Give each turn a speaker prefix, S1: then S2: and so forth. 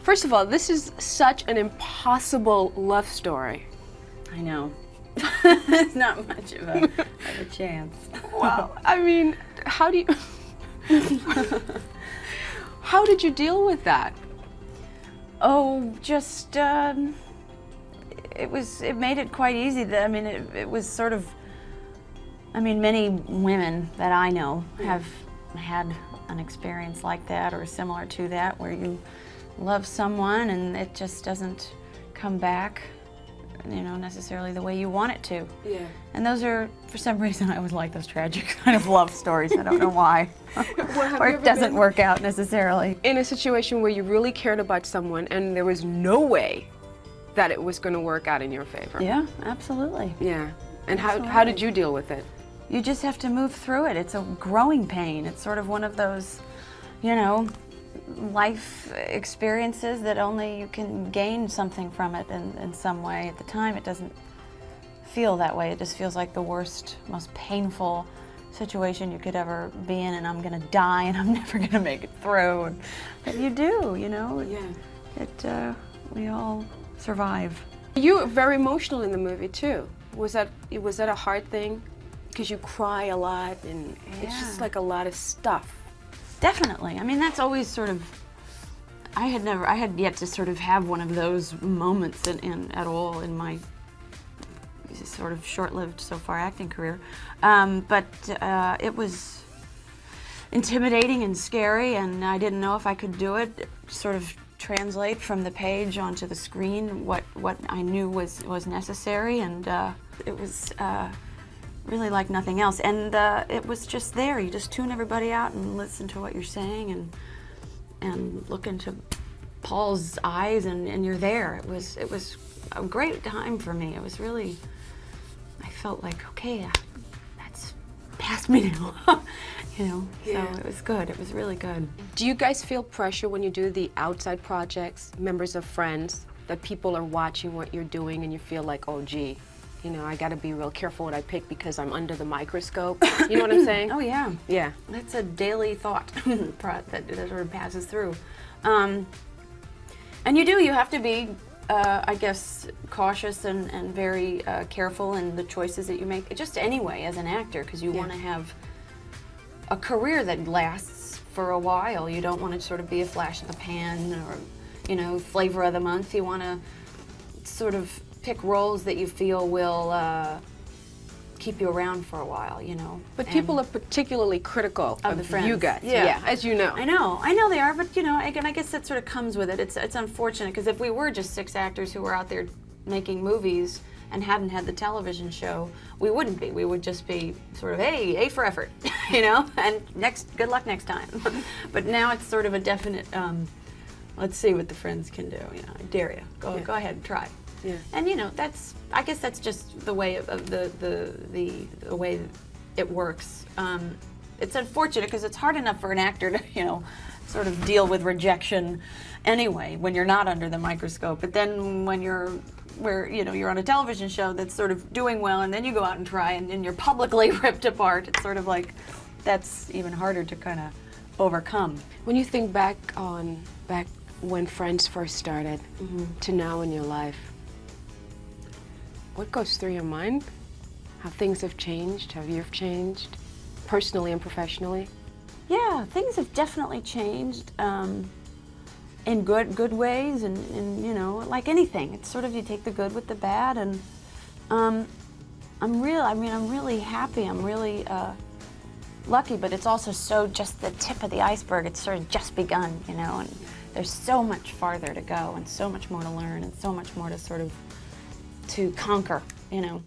S1: First of all, this is such an impossible love story.
S2: I know. It's not much of a chance.
S1: Well, I mean, how do you... How did you deal with that?
S2: Oh, just, it made it quite easy. I mean, it was sort of, I mean, many women that I know have had an experience like that or similar to that, where you love someone and it just doesn't come back, you know, necessarily the way you want it to.
S1: Yeah.
S2: And those are, for some reason, I always like those tragic kind of love stories. I don't know why. Or it doesn't work out necessarily.
S1: In a situation where you really cared about someone and there was no way that it was going to work out in your favor.
S2: Yeah, absolutely.
S1: Yeah. And how did you deal with it?
S2: You just have to move through it. It's a growing pain. It's sort of one of those, you know, life experiences that only you can gain something from it in some way. At the time, it doesn't feel that way. It just feels like the worst, most painful situation you could ever be in, and I'm gonna die and I'm never gonna make it through. But you do, you know.
S1: Yeah.
S2: We all survive.
S1: You were very emotional in the movie too. Was that a hard thing? Because you cry a lot and it's just like a lot of stuff.
S2: Definitely. I mean, that's always sort of, I had yet to sort of have one of those moments at all in my sort of short-lived so far acting career. But it was intimidating and scary, and I didn't know if I could do it, sort of translate from the page onto the screen what I knew was necessary, and it was really like nothing else. And it was just there. You just tune everybody out and listen to what you're saying and look into Paul's eyes, and you're there. It was a great time for me. It was really, I felt like, okay, that's past me now. You know,
S1: Yeah.
S2: So it was good. It was really good.
S1: Do you guys feel pressure when you do the outside projects, members of Friends, that people are watching what you're doing and you feel like, oh gee, you know, I gotta be real careful what I pick because I'm under the microscope? You know what I'm saying?
S2: Oh yeah.
S1: Yeah.
S2: That's a daily thought that sort of passes through. And you have to be, I guess, cautious and very careful in the choices that you make, just anyway as an actor, because you want to have a career that lasts for a while. You don't want to sort of be a flash in the pan or, you know, flavor of the month. You want to sort of pick roles that you feel will keep you around for a while, you know.
S1: But people are particularly critical of
S2: the Friends.
S1: you guys.
S2: Yeah.
S1: As you know.
S2: I know they are, but you know, again, I guess that sort of comes with it. It's unfortunate, because if we were just 6 actors who were out there making movies and hadn't had the television show, we wouldn't be. We would just be sort of, hey, A for effort, you know, and good luck next time. But now it's sort of a definite, let's see what the Friends can do. You know, I dare you. Go ahead and try.
S1: Yeah.
S2: And you know, I guess that's just the way of the way it works. It's unfortunate because it's hard enough for an actor to, you know, sort of deal with rejection anyway when you're not under the microscope. But then when you're on a television show that's sort of doing well, and then you go out and try, and you're publicly ripped apart, it's sort of like that's even harder to kind of overcome.
S1: When you think back when Friends first started to now in your life, what goes through your mind? How things have changed, how you've changed, personally and professionally?
S2: Yeah, things have definitely changed in good ways, and you know, like anything, it's sort of you take the good with the bad, and I'm really happy. I'm really lucky, but it's also so just the tip of the iceberg. It's sort of just begun, you know, and there's so much farther to go, and so much more to learn, and so much more to sort of to conquer, you know.